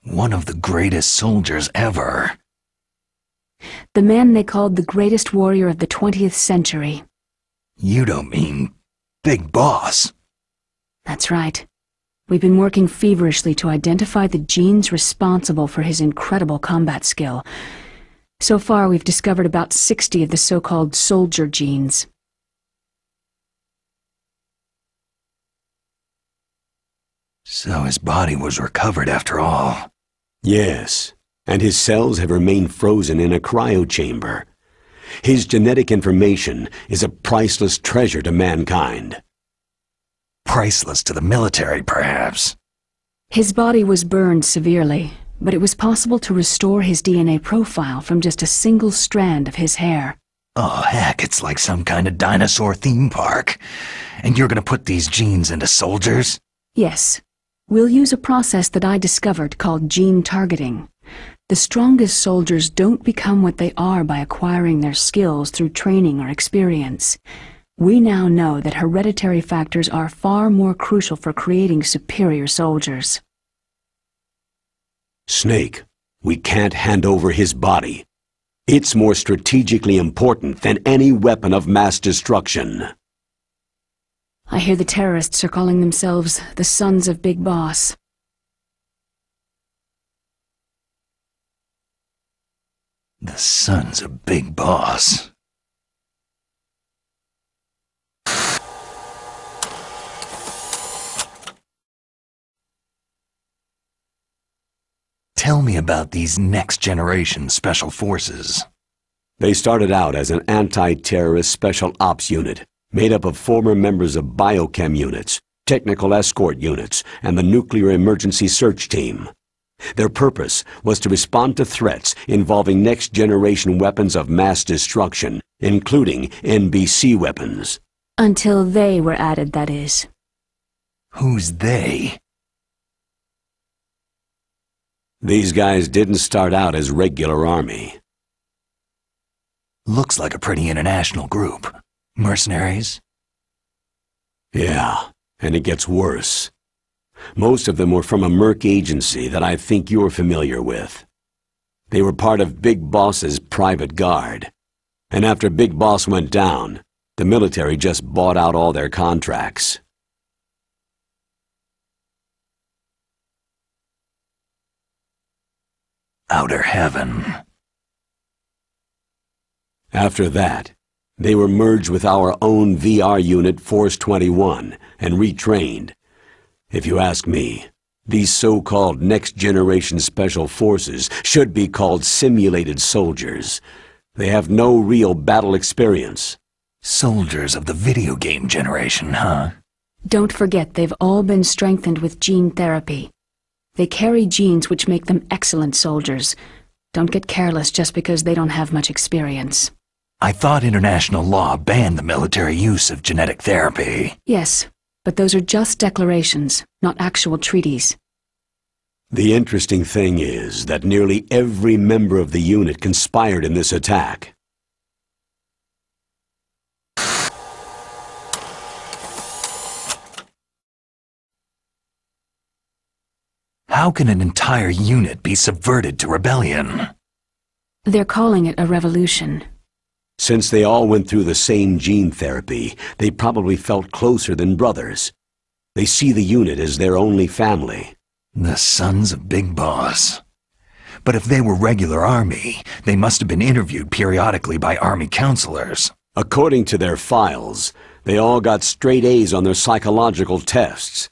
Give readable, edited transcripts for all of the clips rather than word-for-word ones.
One of the greatest soldiers ever. The man they called the greatest warrior of the 20th century. You don't mean Big Boss? That's right. We've been working feverishly to identify the genes responsible for his incredible combat skill. So far, we've discovered about 60 of the so-called soldier genes. So his body was recovered after all. Yes, and his cells have remained frozen in a cryochamber. His genetic information is a priceless treasure to mankind. Priceless to the military, perhaps. His body was burned severely, but it was possible to restore his DNA profile from just a single strand of his hair. Oh, heck, it's like some kind of dinosaur theme park. And you're gonna put these genes into soldiers? Yes. We'll use a process that I discovered called gene targeting. The strongest soldiers don't become what they are by acquiring their skills through training or experience. We now know that hereditary factors are far more crucial for creating superior soldiers. Snake, we can't hand over his body. It's more strategically important than any weapon of mass destruction. I hear the terrorists are calling themselves the Sons of Big Boss. The Sons of Big Boss. Tell me about these next-generation special forces. They started out as an anti-terrorist special ops unit, made up of former members of biochem units, technical escort units, and the nuclear emergency search team. Their purpose was to respond to threats involving next-generation weapons of mass destruction, including NBC weapons. Until they were added, that is. Who's they? These guys didn't start out as regular army. Looks like a pretty international group. Mercenaries? Yeah, and it gets worse. Most of them were from a merc agency that I think you're familiar with. They were part of Big Boss's private guard. And after Big Boss went down, the military just bought out all their contracts. Outer heaven. After that, they were merged with our own VR unit Force 21 and retrained. If you ask me, these so-called next-generation special forces should be called simulated soldiers. They have no real battle experience. Soldiers of the video game generation, huh? Don't forget they've all been strengthened with gene therapy. They carry genes which make them excellent soldiers. Don't get careless just because they don't have much experience. I thought international law banned the military use of genetic therapy. Yes, but those are just declarations, not actual treaties. The interesting thing is that nearly every member of the unit conspired in this attack. How can an entire unit be subverted to rebellion? They're calling it a revolution. Since they all went through the same gene therapy, they probably felt closer than brothers. They see the unit as their only family. The Sons of Big Boss. But if they were regular army, they must have been interviewed periodically by army counselors. According to their files, they all got straight A's on their psychological tests.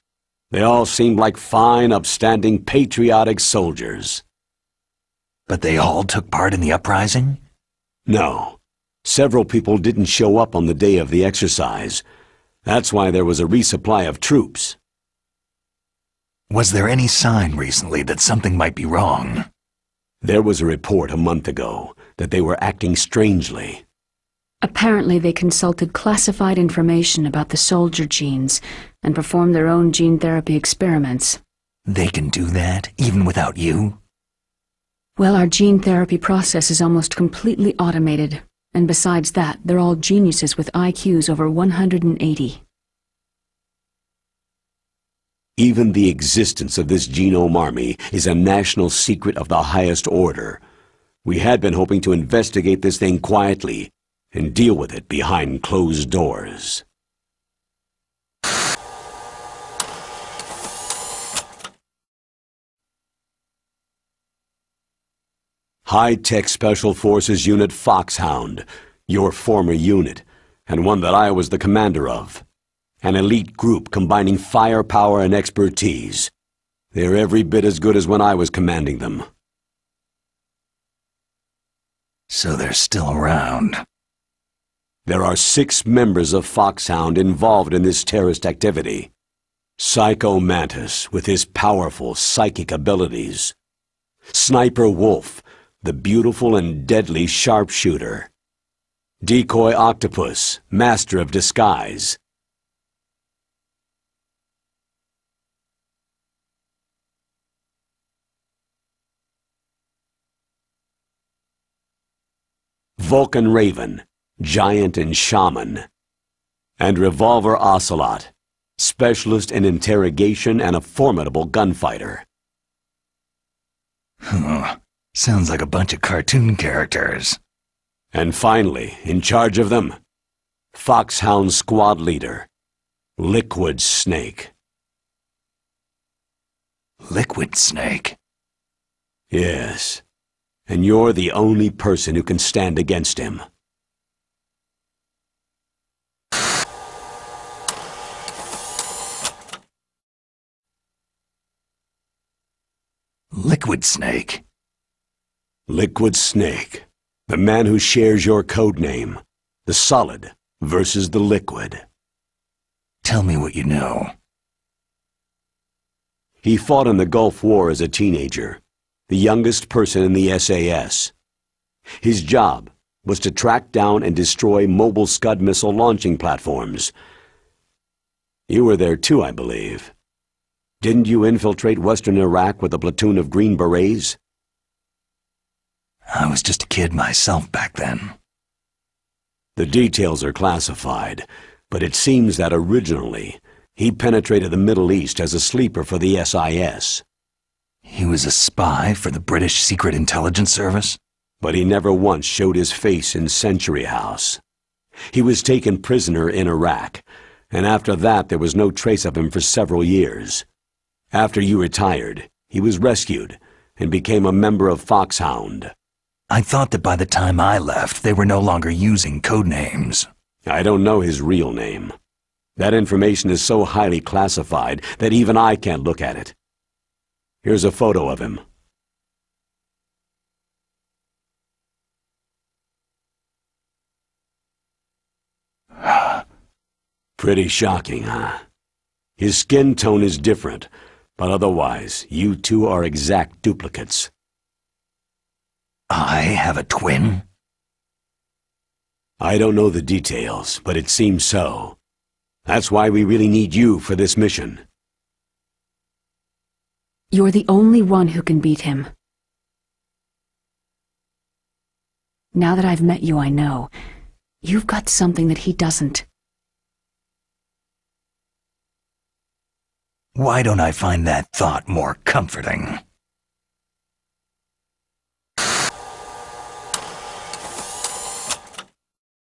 They all seemed like fine, upstanding, patriotic soldiers. But they all took part in the uprising? No. Several people didn't show up on the day of the exercise. That's why there was a resupply of troops. Was there any sign recently that something might be wrong? There was a report a month ago that they were acting strangely. Apparently they consulted classified information about the soldier genes and performed their own gene therapy experiments. They can do that, even without you? Well, our gene therapy process is almost completely automated. And besides that, they're all geniuses with IQs over 180. Even the existence of this genome army is a national secret of the highest order. We had been hoping to investigate this thing quietly and deal with it behind closed doors. High-Tech Special Forces Unit Foxhound, your former unit, and one that I was the commander of. An elite group combining firepower and expertise. They're every bit as good as when I was commanding them. So they're still around. There are 6 members of Foxhound involved in this terrorist activity. Psycho Mantis, with his powerful psychic abilities. Sniper Wolf, the beautiful and deadly sharpshooter. Decoy Octopus, master of disguise. Vulcan Raven, giant and shaman. And Revolver Ocelot, specialist in interrogation and a formidable gunfighter. Sounds like a bunch of cartoon characters. And finally, in charge of them, Foxhound Squad Leader, Liquid Snake. Liquid Snake? Yes, and you're the only person who can stand against him. Liquid Snake? Liquid Snake, the man who shares your code name, the solid versus the liquid. Tell me what you know. He fought in the Gulf War as a teenager, the youngest person in the SAS. His job was to track down and destroy mobile Scud missile launching platforms. You were there too, I believe. Didn't you infiltrate western Iraq with a platoon of Green Berets? I was just a kid myself back then. The details are classified, but it seems that originally he penetrated the Middle East as a sleeper for the SIS. He was a spy for the British Secret Intelligence Service? But he never once showed his face in Century House. He was taken prisoner in Iraq, and after that there was no trace of him for several years. After you retired, he was rescued and became a member of Foxhound. I thought that by the time I left, they were no longer using code names. I don't know his real name. That information is so highly classified that even I can't look at it. Here's a photo of him. Pretty shocking, huh? His skin tone is different, but otherwise, you two are exact duplicates. I have a twin? I don't know the details, but it seems so. That's why we really need you for this mission. You're the only one who can beat him. Now that I've met you, I know. You've got something that he doesn't. Why don't I find that thought more comforting?